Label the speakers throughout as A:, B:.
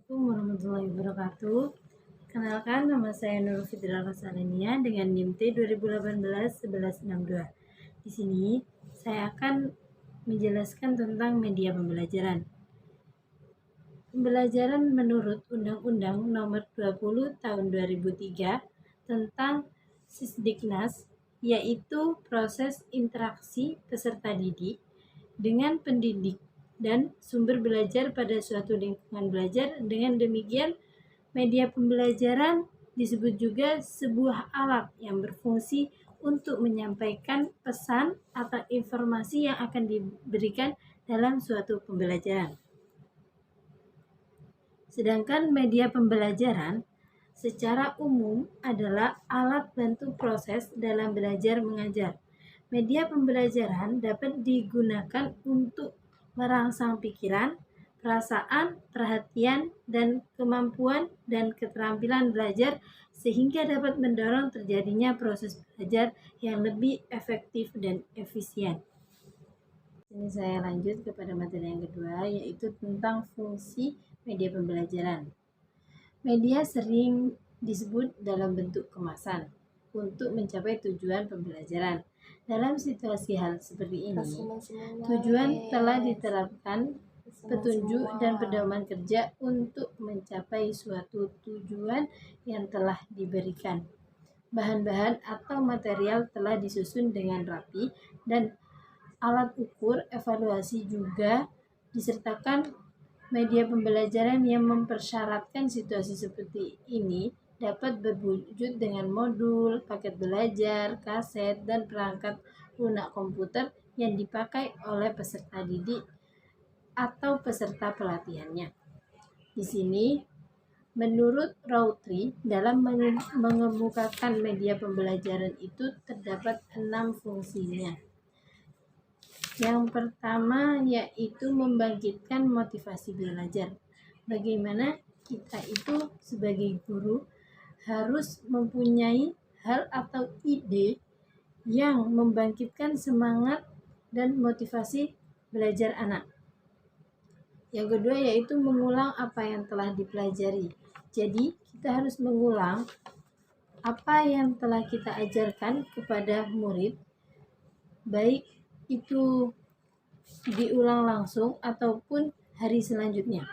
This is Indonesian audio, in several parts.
A: Assalamualaikum warahmatullahi wabarakatuh. Kenalkan, nama saya Nurul Fitria Rosalenia dengan NIM T 2018-1162. Di sini saya akan menjelaskan tentang media pembelajaran. Pembelajaran menurut Undang-Undang Nomor 20 Tahun 2003 tentang Sisdiknas, yaitu proses interaksi peserta didik dengan pendidik dan sumber belajar pada suatu lingkungan belajar. Dengan demikian, media pembelajaran disebut juga sebuah alat yang berfungsi untuk menyampaikan pesan atau informasi yang akan diberikan dalam suatu pembelajaran. Sedangkan media pembelajaran secara umum adalah alat bantu proses dalam belajar mengajar. Media pembelajaran dapat digunakan untuk merangsang pikiran, perasaan, perhatian, dan kemampuan dan keterampilan belajar sehingga dapat mendorong terjadinya proses belajar yang lebih efektif dan efisien. Ini saya lanjut kepada materi yang kedua, yaitu tentang fungsi media pembelajaran. Media sering disebut dalam bentuk kemasan untuk mencapai tujuan pembelajaran. Dalam situasi hal seperti ini, tujuan telah diterapkan petunjuk dan pedoman kerja untuk mencapai suatu tujuan yang telah diberikan. Bahan-bahan atau material telah disusun dengan rapi dan alat ukur evaluasi juga disertakan. Media pembelajaran yang mempersyaratkan situasi seperti ini dapat berwujud dengan modul, paket belajar, kaset, dan perangkat lunak komputer yang dipakai oleh peserta didik atau peserta pelatihannya. Di sini, menurut Routry, dalam mengemukakan media pembelajaran itu terdapat 6 fungsinya. Yang pertama yaitu membangkitkan motivasi belajar. Bagaimana kita itu sebagai guru harus mempunyai hal atau ide yang membangkitkan semangat dan motivasi belajar anak. Yang kedua yaitu mengulang apa yang telah dipelajari. Jadi kita harus mengulang apa yang telah kita ajarkan kepada murid, baik itu diulang langsung ataupun hari selanjutnya.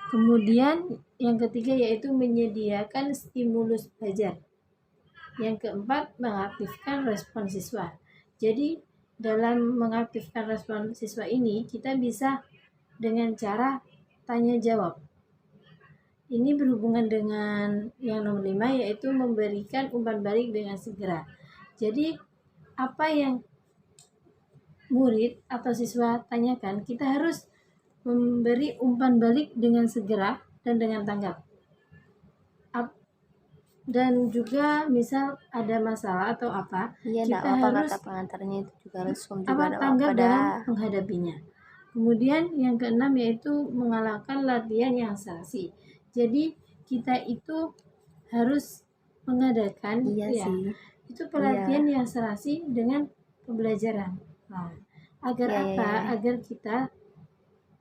A: Kemudian yang ketiga yaitu menyediakan stimulus belajar. Yang keempat, mengaktifkan respon siswa. Jadi dalam mengaktifkan respon siswa ini kita bisa dengan cara tanya jawab. Ini berhubungan dengan yang nomor 5 yaitu memberikan umpan balik dengan segera. Jadi apa yang murid atau siswa tanyakan, kita harus memberi umpan balik dengan segera dan dengan tanggap. Dan juga misal ada masalah atau apa, kita harus
B: kata pengantarnya itu juga respon
A: juga tanggap dalam menghadapinya. Kemudian yang keenam yaitu mengalahkan latihan yang serasi. Jadi kita itu harus mengadakan itu pelatihan yang serasi dengan pembelajaran. Nah, agar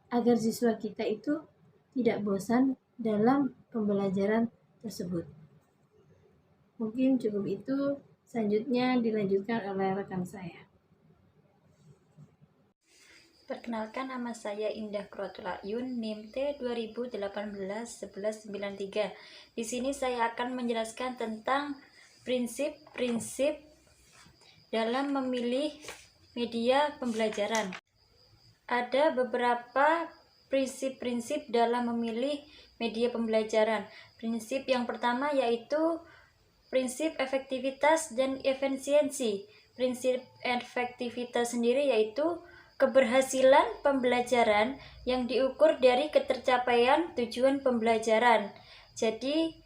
A: agar siswa kita itu tidak bosan dalam pembelajaran tersebut. Mungkin cukup itu, selanjutnya dilanjutkan oleh rekan saya.
C: Perkenalkan, nama saya Indah Quratul Ayun, NIM T 2018-1193. Di sini saya akan menjelaskan tentang prinsip-prinsip dalam memilih media pembelajaran. Ada beberapa prinsip-prinsip dalam memilih media pembelajaran. Prinsip yang pertama yaitu prinsip efektivitas dan efisiensi. Prinsip efektivitas sendiri yaitu keberhasilan pembelajaran yang diukur dari ketercapaian tujuan pembelajaran. Jadi,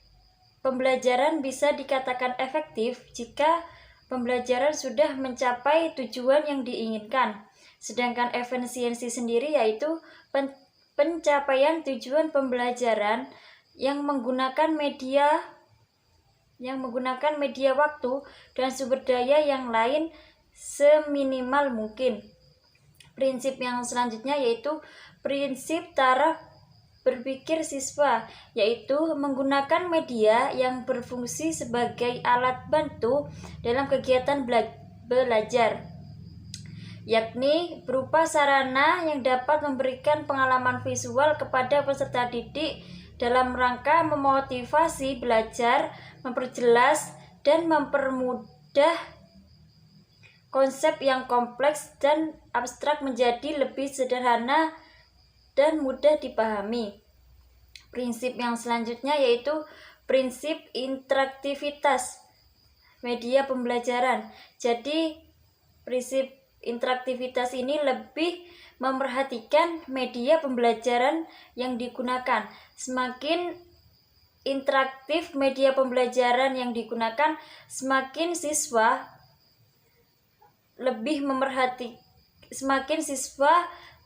C: pembelajaran bisa dikatakan efektif jika pembelajaran sudah mencapai tujuan yang diinginkan. Sedangkan efisiensi sendiri yaitu pencapaian tujuan pembelajaran yang menggunakan media waktu dan sumber daya yang lain seminimal mungkin. Prinsip yang selanjutnya yaitu prinsip taraf berpikir siswa, yaitu menggunakan media yang berfungsi sebagai alat bantu dalam kegiatan belajar, yakni berupa sarana yang dapat memberikan pengalaman visual kepada peserta didik dalam rangka memotivasi belajar, memperjelas, dan mempermudah konsep yang kompleks dan abstrak menjadi lebih sederhana dan mudah dipahami. Prinsip yang selanjutnya yaitu prinsip interaktivitas media pembelajaran. Jadi, prinsip interaktivitas ini lebih memperhatikan media pembelajaran yang digunakan. Semakin interaktif media pembelajaran yang digunakan, semakin siswa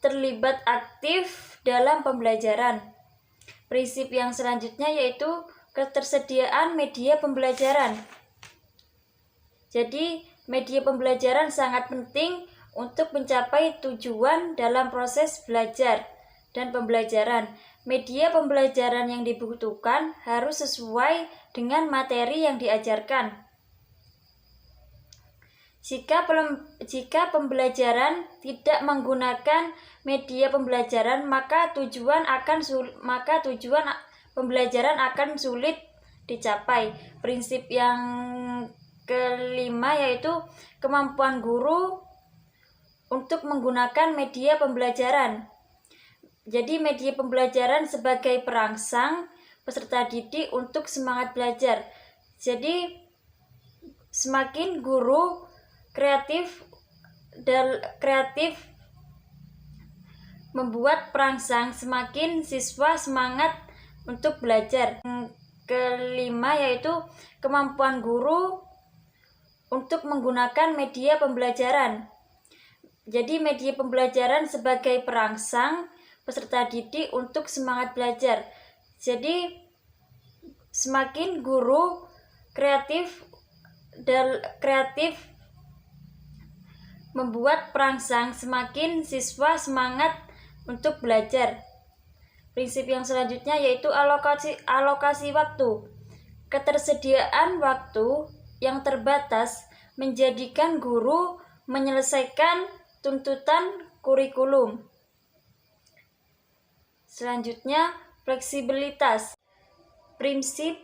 C: terlibat aktif dalam pembelajaran. Prinsip yang selanjutnya yaitu ketersediaan media pembelajaran. Jadi, media pembelajaran sangat penting untuk mencapai tujuan dalam proses belajar dan pembelajaran. Media pembelajaran yang dibutuhkan harus sesuai dengan materi yang diajarkan. Jika pembelajaran tidak menggunakan media pembelajaran, maka tujuan pembelajaran akan sulit dicapai. Prinsip yang kelima yaitu kemampuan guru untuk menggunakan media pembelajaran. Jadi, media pembelajaran sebagai perangsang peserta didik untuk semangat belajar. Jadi, semakin guru kreatif membuat perangsang, semakin siswa semangat untuk belajar. Yang kelima yaitu kemampuan guru untuk menggunakan media pembelajaran. Jadi, media pembelajaran sebagai perangsang peserta didik untuk semangat belajar. Jadi, semakin guru kreatif membuat perangsang, semakin siswa semangat untuk belajar. Prinsip yang selanjutnya yaitu alokasi waktu. Ketersediaan waktu yang terbatas menjadikan guru menyelesaikan tuntutan kurikulum. Selanjutnya, fleksibilitas. Prinsip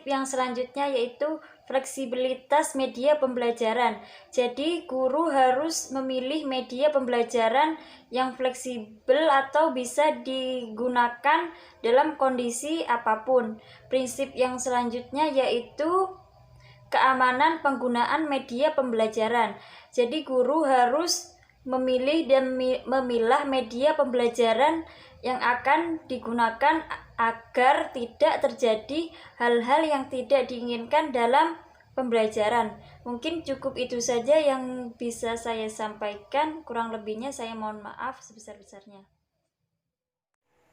C: yang selanjutnya yaitu fleksibilitas media pembelajaran. Jadi, guru harus memilih media pembelajaran yang fleksibel atau bisa digunakan dalam kondisi apapun. Prinsip yang selanjutnya yaitu keamanan penggunaan media pembelajaran. Jadi, guru harus memilih dan memilah media pembelajaran yang akan digunakan agar tidak terjadi hal-hal yang tidak diinginkan dalam pembelajaran. Mungkin cukup itu saja yang bisa saya sampaikan. Kurang lebihnya saya mohon maaf sebesar-besarnya.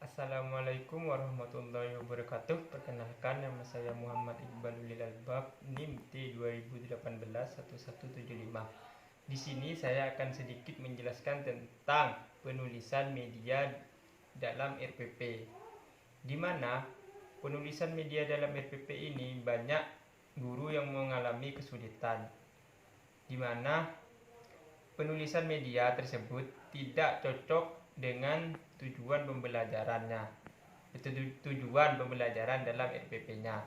B: Assalamualaikum warahmatullahi wabarakatuh. Perkenalkan, nama saya Muhammad Iqbalul Albab, NIM T2018-1175. Di sini saya akan sedikit menjelaskan tentang penulisan media dalam RPP, di mana penulisan media dalam RPP ini banyak guru yang mengalami kesulitan, di mana penulisan media tersebut tidak cocok dengan tujuan pembelajaran dalam RPP-nya.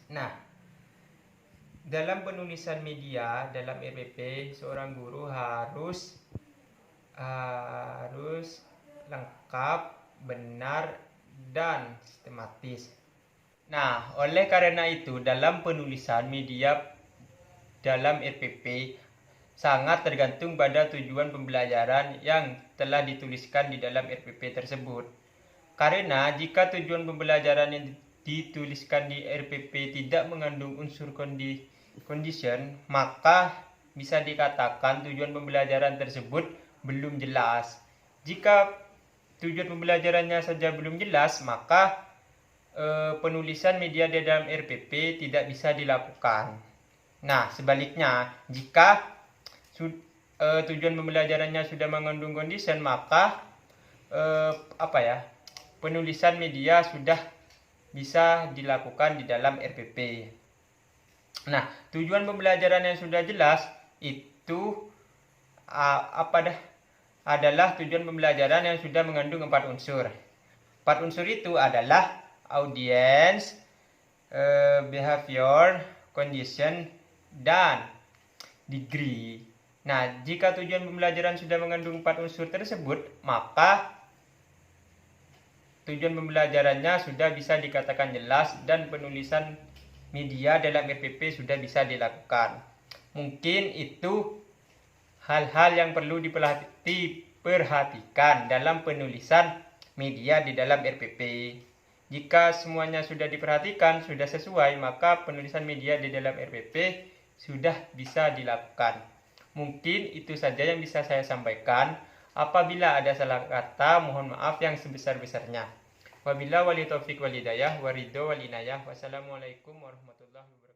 B: Nah, dalam penulisan media dalam RPP, seorang guru harus lengkap, benar, dan sistematis. Nah, oleh karena itu, dalam penulisan media dalam RPP sangat tergantung pada tujuan pembelajaran yang telah dituliskan di dalam RPP tersebut. Karena jika tujuan pembelajaran yang dituliskan di RPP tidak mengandung unsur condition, maka bisa dikatakan tujuan pembelajaran tersebut belum jelas. Jika tujuan pembelajarannya saja belum jelas, maka penulisan media di dalam RPP tidak bisa dilakukan. Nah, sebaliknya, jika tujuan pembelajarannya sudah mengandung condition, maka penulisan media sudah bisa dilakukan di dalam RPP. Nah, tujuan pembelajaran yang sudah jelas itu adalah tujuan pembelajaran yang sudah mengandung 4 unsur. 4 unsur itu adalah audience, behavior, condition, dan degree. Nah, jika tujuan pembelajaran sudah mengandung 4 unsur tersebut, maka tujuan pembelajarannya sudah bisa dikatakan jelas dan penulisan media dalam RPP sudah bisa dilakukan. Mungkin itu hal-hal yang perlu diperhatikan dalam penulisan media di dalam RPP. Jika semuanya sudah diperhatikan, sudah sesuai, maka penulisan media di dalam RPP sudah bisa dilakukan. Mungkin itu saja yang bisa saya sampaikan. Apabila ada salah kata, mohon maaf yang sebesar-besarnya. Wabillahi wali taufiq wal hidayah, waridho wal inayah. Wassalamualaikum warahmatullahi wabarakatuh.